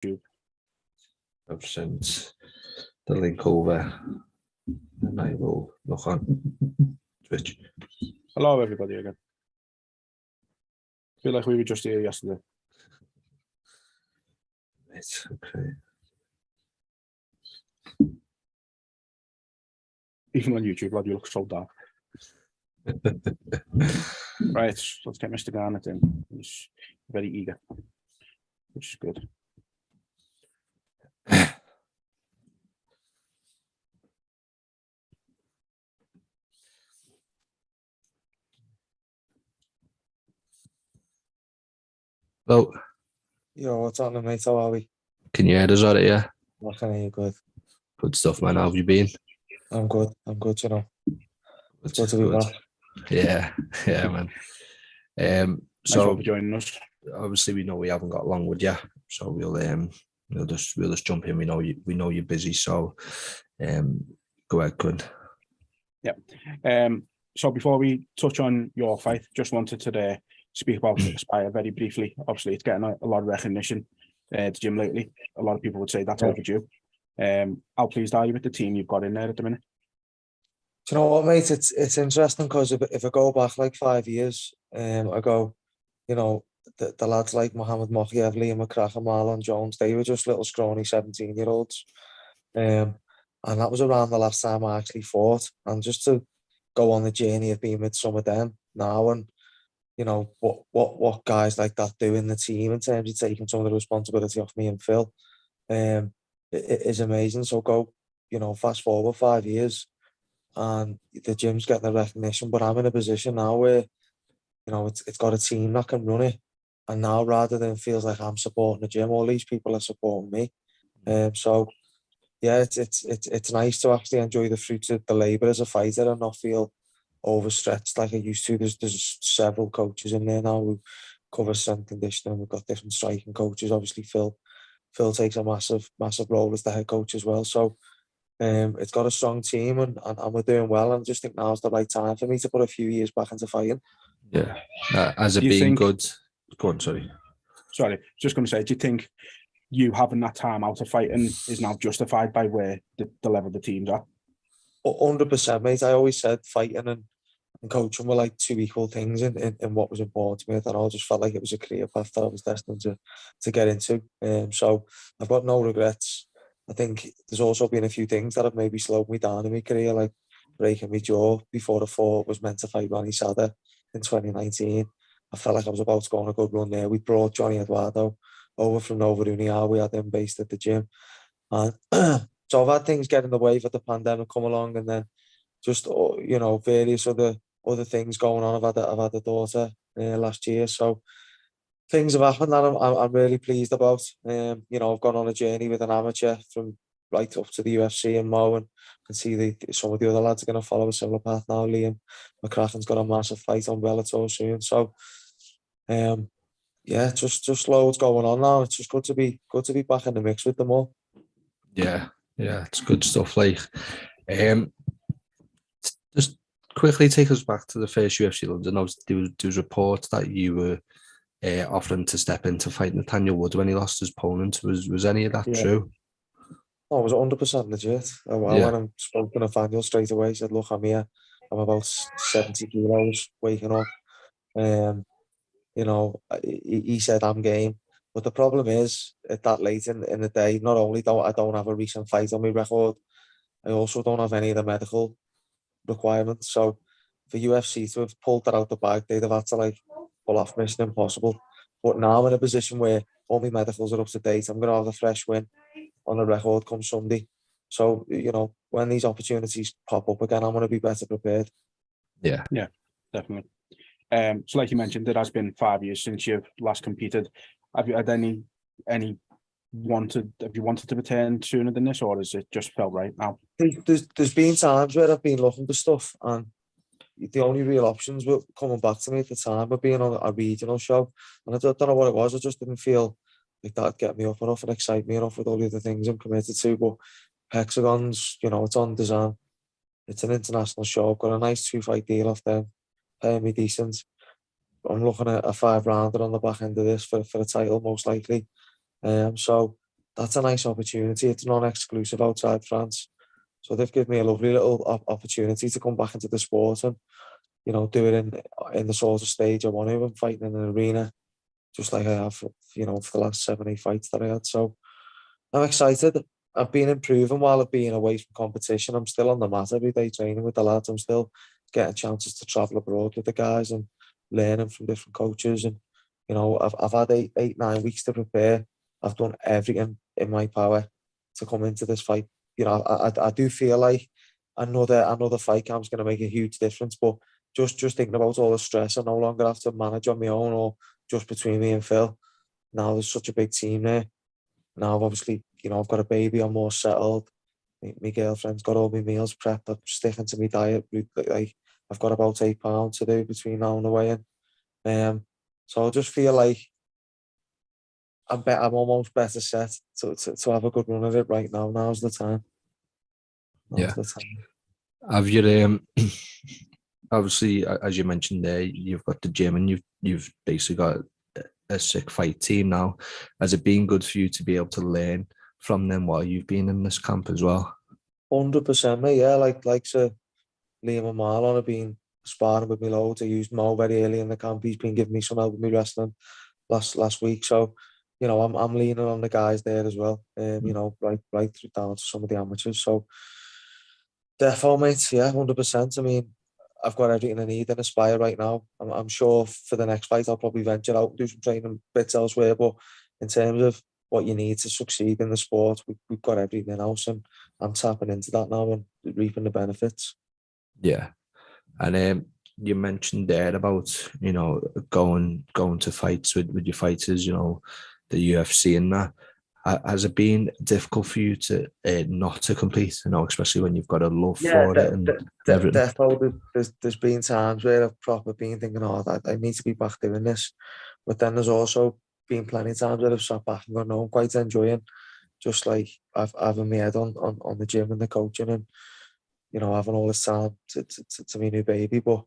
YouTube. I've sent the link over and I will look on Twitch. Hello, everybody again. Feel like we were just here yesterday. Right, okay. Even on YouTube, lad, you look so dark. Right, let's get Mr. Garnett in. He's very eager, which is good. Hello. Yo, what's on, mate? How are we? Can you hear us all right? Yeah. I can hear you good. Good stuff, man. How have you been? I'm good, you know. It's good to be Good. back. Yeah, man. Nice one So for joining us. obviously we know we haven't got long with you, so we'll just jump in. We know you're busy, so go ahead, good. Yep. So before we touch on your fight, just wanted to speak about Aspire very briefly. Obviously, it's getting a lot of recognition at the gym lately. A lot of people would say that's overdue. How pleased are you with the team you've got in there at the minute? Do you know what, mate? It's interesting because if I go back like 5 years ago, you know, the lads like Mohamed Mokhiev, Liam McCracken, Marlon Jones, they were just little scrawny 17-year-olds. And that was around the last time I actually fought. And just to go on the journey of being with some of them now, and you know what guys like that do in the team in terms of taking some of the responsibility off me and Phil, it is amazing. So go, you know, fast forward 5 years, and the gym's getting the recognition, but I'm in a position now where, you know, it's got a team that can run it, and now rather than feels like I'm supporting the gym, all these people are supporting me. So yeah, it's nice to actually enjoy the fruits of the labour as a fighter and not feel overstretched like I used to. There's several coaches in there now who cover strength conditioning. We've got different striking coaches. Obviously, Phil takes a massive role as the head coach as well. So it's got a strong team and we're doing well. And I just think now's the right time for me to put a few years back into fighting. Yeah, has it been good? Go on, sorry, just going to say, do you think you having that time out of fighting is now justified by where the level the teams are? 100%, mate. I always said fighting and coaching were like two equal things in what was important to me. And I just felt like it was a career path that I was destined to get into. So I've got no regrets. I think there's also been a few things that have maybe slowed me down in my career, like breaking my jaw before the fought was meant to fight Ronnie Sada in 2019. I felt like I was about to go on a good run there. We brought Johnny Eduardo over from Nova União. We had him based at the gym. And so I've had things get in the way for the pandemic come along, and then just, you know, various other things going on. I've had a daughter last year, so things have happened that I'm really pleased about. You know, I've gone on a journey with an amateur from right up to the UFC and Mo, and can see some of the other lads are going to follow a similar path now. Liam McCracken's got a massive fight on Bellator soon, so yeah, just loads going on now. It's just good to be back in the mix with them all. Yeah, it's good stuff. Like, just quickly take us back to the first UFC London. There was reports that you were offering to step in to fight Nathaniel Wood when he lost his opponent. Was any of that true? No, it was 100% legit. I went and spoke to Nathaniel straight away. Said, "Look, I'm here. I'm about 70 kilos waking up." You know, he said, "I'm game." But the problem is, at that late in the day, not only I don't have a recent fight on my record, I also don't have any of the medical requirements. So for UFC to have pulled that out the bag, they'd have had to like pull off Mission Impossible. But now I'm in a position where all my medicals are up to date. I'm going to have a fresh win on the record come Sunday. So, you know, when these opportunities pop up again, I'm going to be better prepared. Yeah, definitely. So like you mentioned, it has been 5 years since you've last competed. Have you had have you wanted to return sooner than this, or has it just felt right now? There's been times where I've been looking for stuff, and the only real options were coming back to me at the time were being on a regional show, and I don't know what it was. I just didn't feel like that'd get me up enough and excite me enough with all the other things I'm committed to. But Hexagon's, you know, it's on design. It's an international show. I've got a nice 2-fight deal off them, paying me decent. I'm looking at a 5-rounder on the back end of this for a title, most likely. So that's a nice opportunity. It's non-exclusive outside France. So they've given me a lovely little opportunity to come back into the sport and, you know, do it in the sort of stage I want to, and fighting in an arena, just like I have, you know, for the last 7-8 fights that I had. So I'm excited. I've been improving while I've been away from competition. I'm still on the mat every day training with the lads. I'm still getting chances to travel abroad with the guys and learning from different coaches. And, you know, I've had 9 weeks to prepare. I've done everything in my power to come into this fight. You know, I do feel like another fight camp's going to make a huge difference. But just thinking about all the stress, I no longer have to manage on my own or just between me and Phil. Now there's such a big team there. Now, obviously, you know, I've got a baby, I'm more settled. My girlfriend's got all my meals prepped. I'm sticking to my diet. Like, I've got about 8 pounds to do between now and the weigh-in. So I just feel like I'm almost better set to have a good run of it right now. Now's the time. Now's the time. Have you obviously, as you mentioned there, you've got the gym and you've basically got a sick fight team now. Has it been good for you to be able to learn from them while you've been in this camp as well? 100%, mate. Yeah, like Liam and Marlon have been sparring with me loads. I used Mo very early in the camp. He's been giving me some help with me wrestling last week. So, you know, I'm leaning on the guys there as well. You know, right through down to some of the amateurs. So, defo, mate. Yeah, 100%. I mean, I've got everything I need in Aspire right now. I'm sure for the next fight I'll probably venture out and do some training bits elsewhere. But in terms of what you need to succeed in the sport, we've got everything in house, and I'm tapping into that now and reaping the benefits. Yeah, and you mentioned there about, you know, going to fights with your fighters, you know, the UFC and that. Has it been difficult for you to not to compete? You know, especially when you've got a love for it and everything. There's been times where I've proper been thinking, oh, I need to be back doing this. But then there's also been plenty of times where I've sat back and gone, no, I'm quite enjoying just like having my head on the gym and the coaching and, you know, having all this time to my new baby. But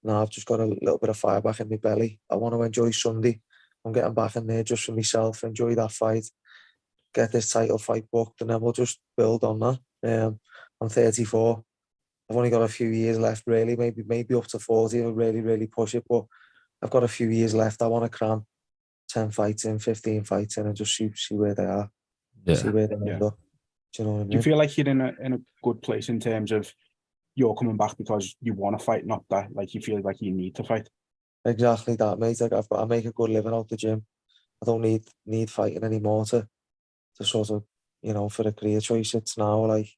now I've just got a little bit of fire back in my belly. I want to enjoy Sunday. I'm getting back in there just for myself, enjoy that fight, get this title fight booked, and then we'll just build on that. I'm 34. I've only got a few years left, really, maybe up to 40 if I really push it, but I've got a few years left. I want to cram 10 fights in, 15 fights in, and just see where they are, see where they end up. Do you know what I mean? Do you feel like you're in a good place in terms of you're coming back because you want to fight, not that like you feel like you need to fight? Exactly that, mate. Like I make a good living out the gym. I don't need fighting anymore to sort of, you know, for a career choice. It's now like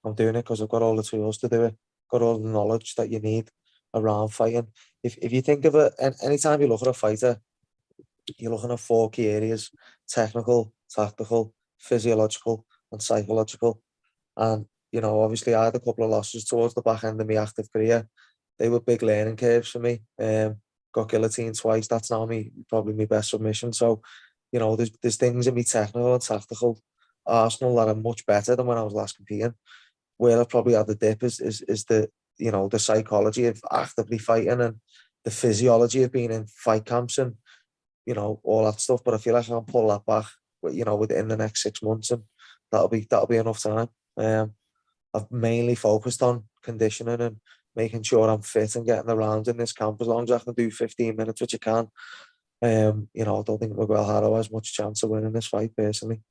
I'm doing it because I've got all the tools to do it, got all the knowledge that you need around fighting. If you think of it, and anytime you look at a fighter, you're looking at 4 key areas: technical, tactical, physiological, and psychological. And, you know, obviously I had a couple of losses towards the back end of my active career. They were big learning curves for me. Got guillotined twice. That's now probably my best submission. So, you know, there's things in me technical and tactical arsenal that are much better than when I was last competing. Where I probably had the dip is the, you know, the psychology of actively fighting and the physiology of being in fight camps and, you know, all that stuff. But I feel like I can pull that back, you know, within the next 6 months, and that'll be enough time. I've mainly focused on conditioning and making sure I'm fit and getting around in this camp. As long as I can do 15 minutes, which I can, you know, I don't think Miguel Haro has much chance of winning this fight, personally.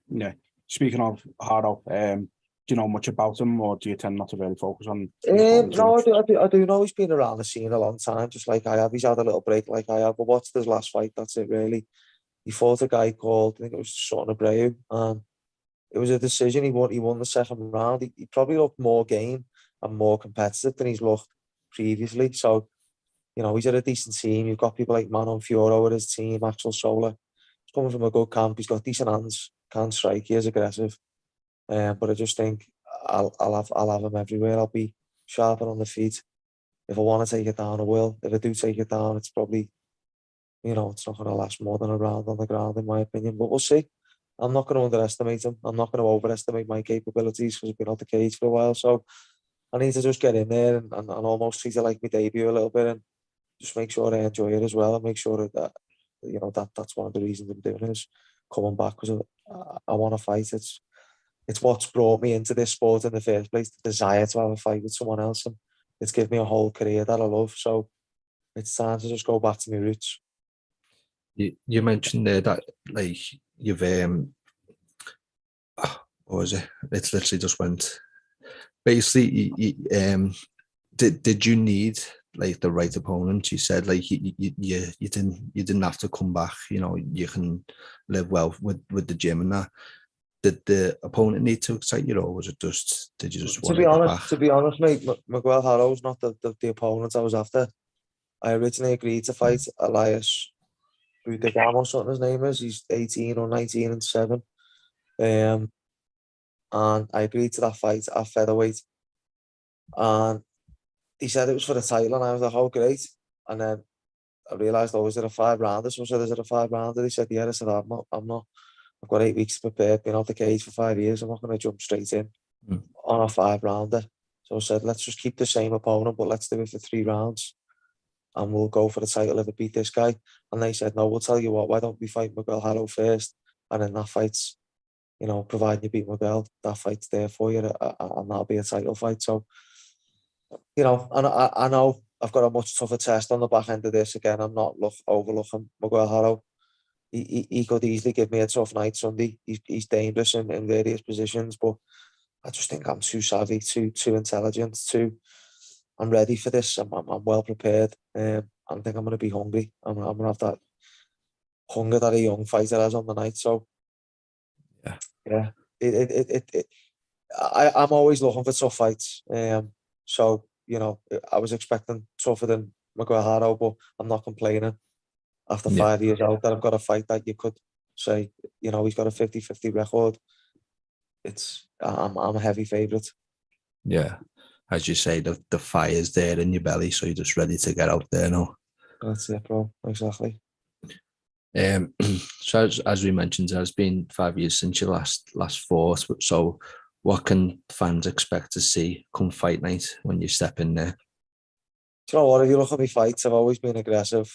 Yeah. Speaking of Haro, do you know much about him, or do you tend not to really focus on? No, I do know he's been around the scene a long time, just like I have. He's had a little break like I have, but watched his last fight, that's it really. He fought a guy called, I think it was Sutton Abreu, and it was a decision. He won the second round. He probably looked more game and more competitive than he's looked previously. So, you know, he's at a decent team. You've got people like Manon Fioro with his team, Axel Sola. He's coming from a good camp. He's got decent hands, can strike. He is aggressive. But I just think I'll have him everywhere. I'll be sharper on the feet. If I want to take it down, I will. If I do take it down, it's probably, you know, it's not going to last more than a round on the ground, in my opinion. But we'll see. I'm not going to underestimate him. I'm not going to overestimate my capabilities because I've been out the cage for a while. So I need to just get in there and almost treat it like my debut a little bit and just make sure I enjoy it as well, and make sure that you know, that's one of the reasons I'm doing it, is coming back because I want to fight. It's what's brought me into this sport in the first place, the desire to have a fight with someone else, and it's given me a whole career that I love. So it's time to just go back to my roots. You mentioned there that like you've what was it? It's literally just went. Basically, did you need like the right opponent? You said like you didn't have to come back. You know, you can live well with the gym and that. Did the opponent need to excite you, or was it just did you just want to get back? To be honest, mate, Miguel Harrow's not the opponent I was after. I originally agreed to fight Elias Budagam or something his name is. He's 18 or 19 and 7. And I agreed to that fight at featherweight. And he said it was for the title, and I was like, oh, great. And then I realised, oh, is it a 5-rounder? So I said, is it a 5-rounder? He said, yeah. I said, I'm not. I've got 8 weeks to prepare, been out the cage for 5 years. I'm not going to jump straight in on a 5-rounder. So I said, let's just keep the same opponent, but let's do it for 3 rounds. And we'll go for the title if I beat this guy. And they said, no, we'll tell you what, why don't we fight Miguel Harrow first? And then that fight's, you know, providing you beat Miguel, that fight's there for you, and that'll be a title fight. So, you know, and I know I've got a much tougher test on the back end of this. Again, I'm not overlooking Miguel Harrow. He could easily give me a tough night Sunday. He's dangerous in various positions, but I just think I'm too savvy, too intelligent, I'm ready for this. I'm well prepared. I think I'm going to be hungry. I'm going to have that hunger that a young fighter has on the night. So, yeah. I'm always looking for tough fights. So, you know, I was expecting tougher than Miguel Harrow, but I'm not complaining. After 5 years out, that I've got a fight that you could say, you know, he's got a 50-50 record. I'm a heavy favourite. Yeah. As you say, the fire's there in your belly, so you're just ready to get out there now. That's it, bro. Exactly. So as we mentioned, it has been 5 years since you last fought. So what can fans expect to see come fight night when you step in there? Do you know what? If you look at my fights, I've always been aggressive.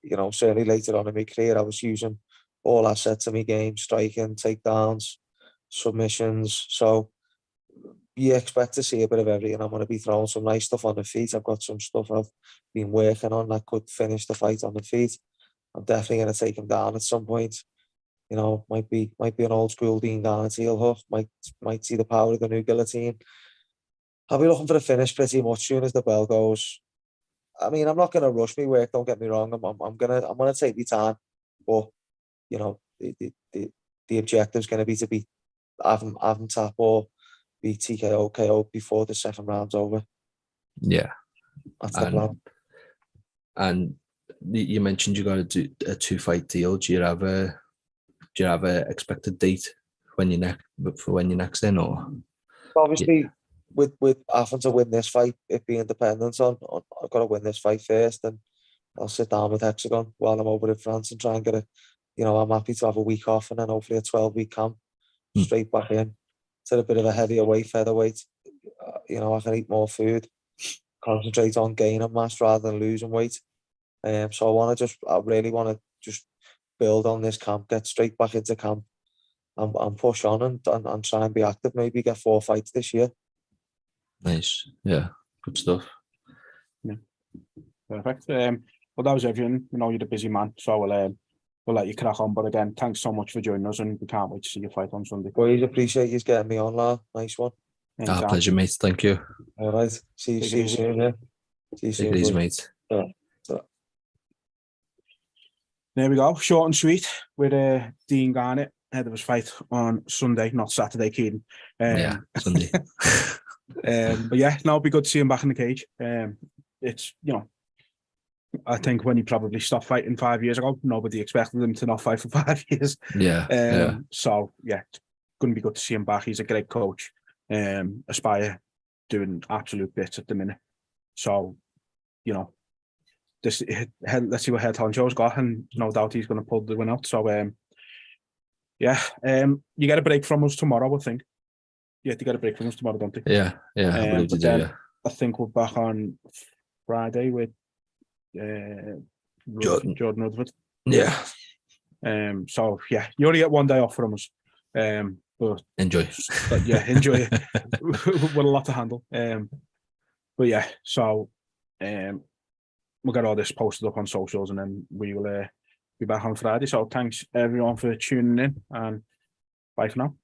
You know, certainly later on in my career, I was using all assets of my game, striking, takedowns, submissions. So you expect to see a bit of everything. I'm going to be throwing some nice stuff on the feet. I've got some stuff I've been working on that could finish the fight on the feet. I'm definitely going to take him down at some point. You know, might be an old school Dean Garnett heel hook. Might see the power of the new guillotine. I'll be looking for the finish pretty much soon as the bell goes. I mean, I'm not going to rush my work. Don't get me wrong. I'm gonna take my time, but you know, the objective's going to be have him tap or be TKO KO before the second round's over. Yeah, that's the plan. And you mentioned you got to do a 2-fight deal. Do you have a expected date when you next in, or obviously? Yeah. With having to win this fight, it being dependent on I've got to win this fight first, and I'll sit down with Hexagon while I'm over in France and try and get I'm happy to have a week off and then hopefully a 12-week camp straight back in to a bit of a heavier weight, featherweight. I can eat more food, concentrate on gaining mass rather than losing weight. So I really want to just build on this camp, get straight back into camp and push on and try and be active, maybe get 4 fights this year. Nice. Yeah, good stuff. Yeah, perfect. Well, that was everything. You're a busy man, so we'll let you crack on. But again, thanks so much for joining us, and we can't wait to see you fight on Sunday. Boys, appreciate you getting me on, lad. Nice one. Our pleasure, mate. Thank you. All right. See you soon. Yeah. See you soon. Take it easy, mate. There we go. Short and sweet with Dean Garnett ahead of his fight on Sunday, not Saturday, Keaton. Yeah, Sunday. But yeah, no, it'll be good to see him back in the cage. It's, I think when he probably stopped fighting 5 years ago, nobody expected him to not fight for 5 years. Yeah. So yeah, it's going to be good to see him back. He's a great coach. Aspire doing absolute bits at the minute. So, let's see what Head Honcho's got, and no doubt he's going to pull the win out. So you get a break from us tomorrow, I think. You have to get a break from us tomorrow, don't you? Yeah. I believe you do, yeah. I think we're back on Friday with Jordan Rutherford. Yeah. So yeah, you only get 1 day off from us. But Enjoy. yeah, enjoy it. With a lot to handle. But yeah, so we'll get all this posted up on socials, and then we will be back on Friday. So thanks everyone for tuning in, and bye for now.